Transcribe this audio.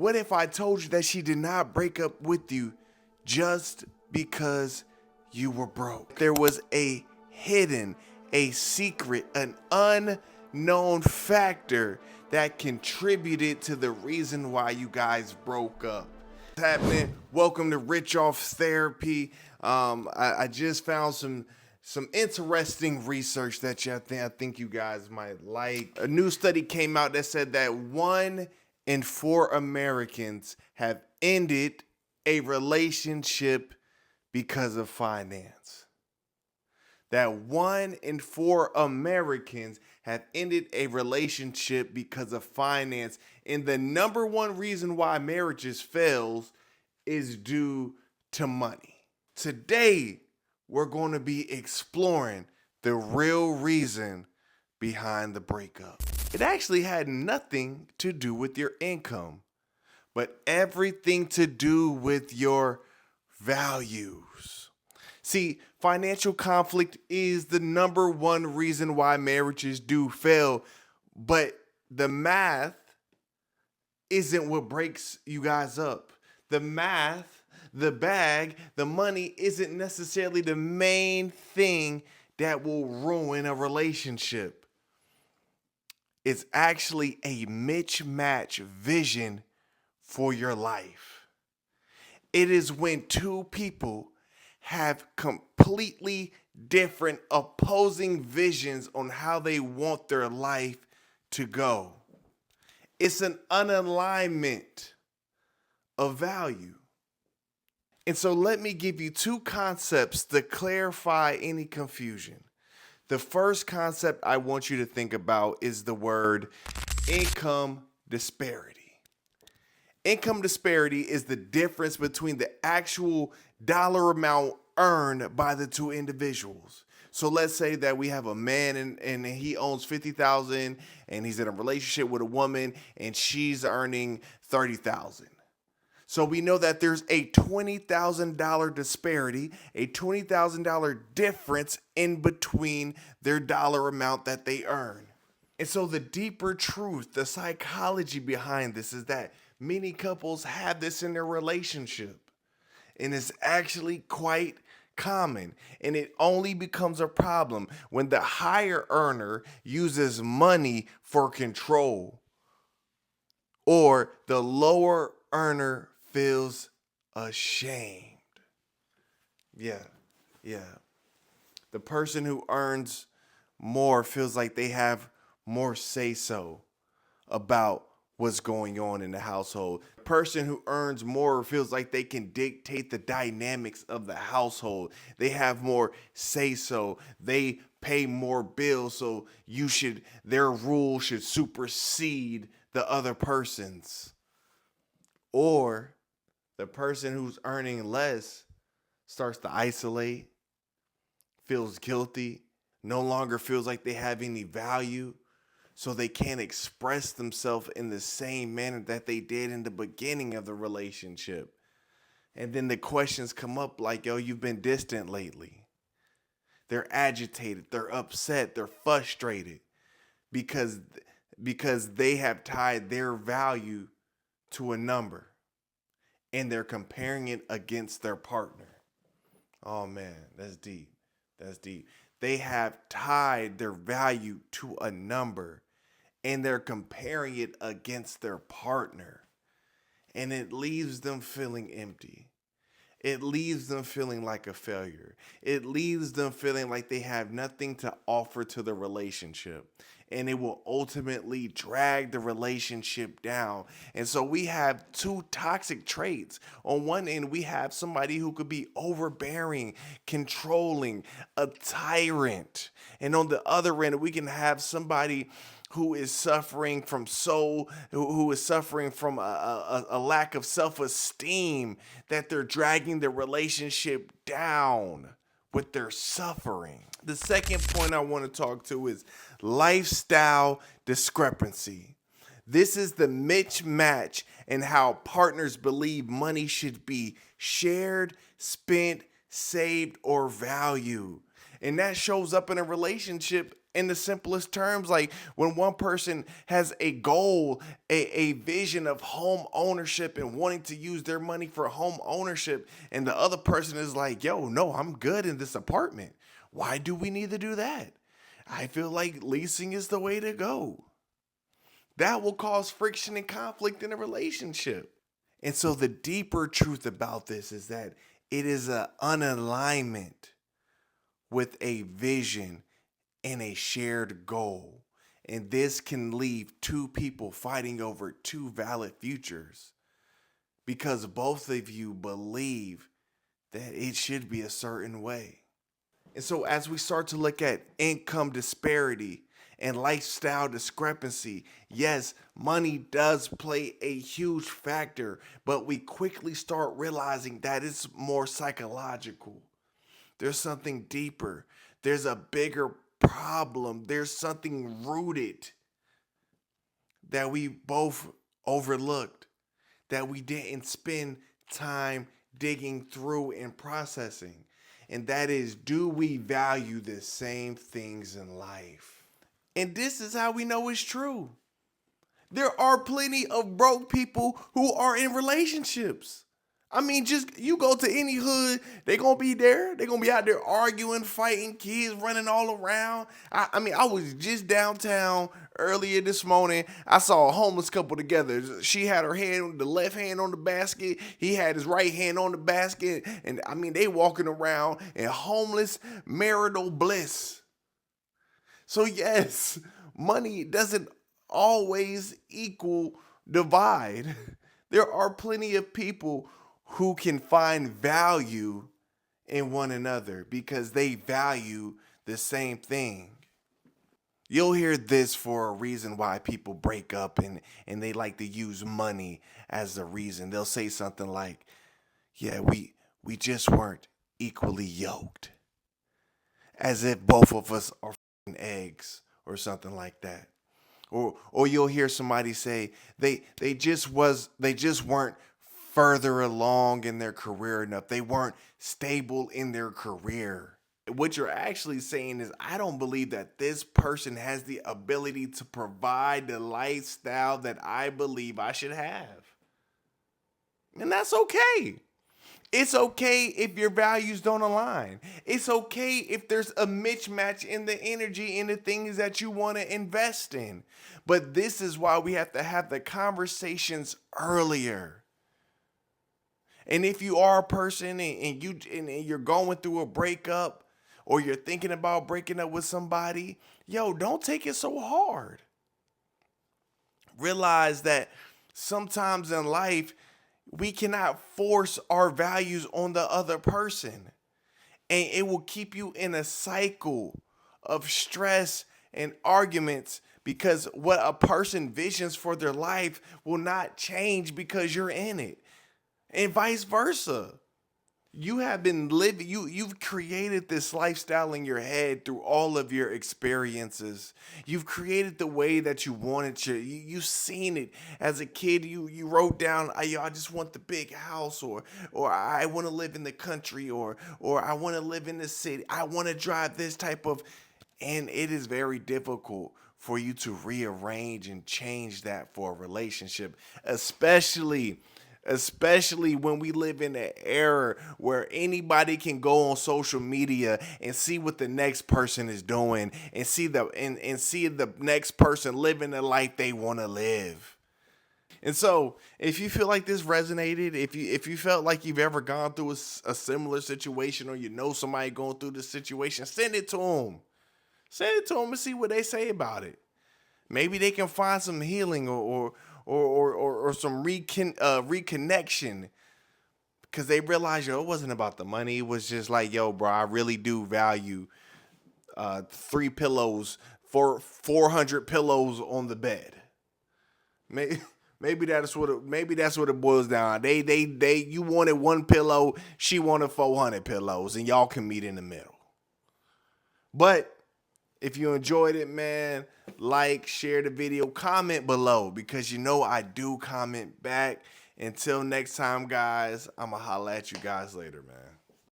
What if I told you that she did not break up with you just because you were broke? There was a hidden, a secret, an unknown factor that contributed to the reason why you guys broke up. What's happening? Welcome to Rich Off Therapy. I just found some interesting research that I think you guys might like. A new study came out that said that 1 in 4 Americans have ended a relationship because of finance. That 1 in 4 Americans have ended a relationship because of finance. And the number one reason why marriages fails is due to money. Today, we're going to be exploring the real reason behind the breakup. It actually had nothing to do with your income, but everything to do with your values. See, financial conflict is the number one reason why marriages do fail, but the math isn't what breaks you guys up. The math, the bag, the money isn't necessarily the main thing that will ruin a relationship. It's actually a mismatched vision for your life. It is when two people have completely different opposing visions on how they want their life to go. It's an unalignment of value. And so let me give you 2 concepts to clarify any confusion. The first concept I want you to think about is the word income disparity. Income disparity is the difference between the actual dollar amount earned by the 2 individuals. So let's say that we have a man and he owns $50,000 and he's in a relationship with a woman and she's earning $30,000. So we know that there's a $20,000 disparity, a $20,000 difference in between their dollar amount that they earn. And so the deeper truth, the psychology behind this is that many couples have this in their relationship. And it's actually quite common. And it only becomes a problem when the higher earner uses money for control or the lower earner feels ashamed. Yeah. The person who earns more feels like they have more say-so about what's going on in the household. The person who earns more feels like they can dictate the dynamics of the household. They have more say-so. They pay more bills, so their rule should supersede the other person's. Or the person who's earning less starts to isolate, feels guilty, no longer feels like they have any value, so they can't express themselves in the same manner that they did in the beginning of the relationship. And then the questions come up like, yo, you've been distant lately. They're agitated, they're upset, they're frustrated because they have tied their value to a number. And they're comparing it against their partner. Oh man, that's deep. That's deep. They have tied their value to a number and they're comparing it against their partner. And it leaves them feeling empty. It leaves them feeling like a failure. It leaves them feeling like they have nothing to offer to the relationship. And it will ultimately drag the relationship down. And so we have 2 toxic traits. On one end, we have somebody who could be overbearing, controlling, a tyrant. And on the other end, we can have somebody who is suffering from who is suffering from a lack of self-esteem, that they're dragging the relationship down with their suffering. The second point I want to talk to is lifestyle discrepancy. This is the mismatch in how partners believe money should be shared, spent, saved, or valued. And that shows up in a relationship in the simplest terms. Like when one person has a goal, a vision of home ownership and wanting to use their money for home ownership, and the other person is like, yo, no, I'm good in this apartment. Why do we need to do that? I feel like leasing is the way to go. That will cause friction and conflict in a relationship. And so the deeper truth about this is that it is an unalignment with a vision and a shared goal. And this can leave two people fighting over two valid futures because both of you believe that it should be a certain way. And so, as we start to look at income disparity and lifestyle discrepancy, yes, money does play a huge factor, but we quickly start realizing that it's more psychological. There's something deeper, there's a bigger problem, there's something rooted that we both overlooked, that we didn't spend time digging through and processing. And that is, do we value the same things in life? And this is how we know it's true. There are plenty of broke people who are in relationships. I mean, just you go to any hood, they gonna be there. They gonna be out there arguing, fighting, kids running all around. I mean, I was just downtown earlier this morning. I saw a homeless couple together. She had her hand, the left hand on the basket. He had his right hand on the basket, and I mean, they walking around in homeless marital bliss. So yes, money doesn't always equal divide. There are plenty of people who can find value in one another because they value the same thing. You'll hear this for a reason why people break up, and they like to use money as the reason. They'll say something like, yeah, we just weren't equally yoked. As if both of us are eggs or something like that. Or you'll hear somebody say they just weren't further along in their career enough. They weren't stable in their career. What you're actually saying is, I don't believe that this person has the ability to provide the lifestyle that I believe I should have. And that's okay. It's okay if your values don't align. It's okay if there's a mismatch in the energy in the things that you want to invest in. But this is why we have to have the conversations earlier. And if you are a person and you're going through a breakup, or you're thinking about breaking up with somebody, yo, don't take it so hard. Realize that sometimes in life we cannot force our values on the other person, and it will keep you in a cycle of stress and arguments, because what a person visions for their life will not change because you're in it, and vice versa. You have been living, you've created this lifestyle in your head through all of your experiences. You've created the way that you wanted to. You've seen it as a kid. You wrote down, I just want the big house, or I want to live in the country, or I want to live in the city. I want to drive this type of, and it is very difficult for you to rearrange and change that for a relationship, especially when we live in an era where anybody can go on social media and see what the next person is doing, and see the next person living the life they want to live. And so, if you feel like this resonated, if you felt like you've ever gone through a similar situation, or you know somebody going through this situation, send it to them. Send it to them and see what they say about it. Maybe they can find some healing, or some reconnection, because they realize, yo, it wasn't about the money. It was just like, yo, bro, I really do value three pillows for 400 pillows on the bed. Maybe. Maybe that's what it boils down. You wanted one pillow, she wanted 400 pillows, and y'all can meet in the middle. But if you enjoyed it, man, like, share the video, comment below, because you know I do comment back. Until next time, guys, I'm going to holla at you guys later, man.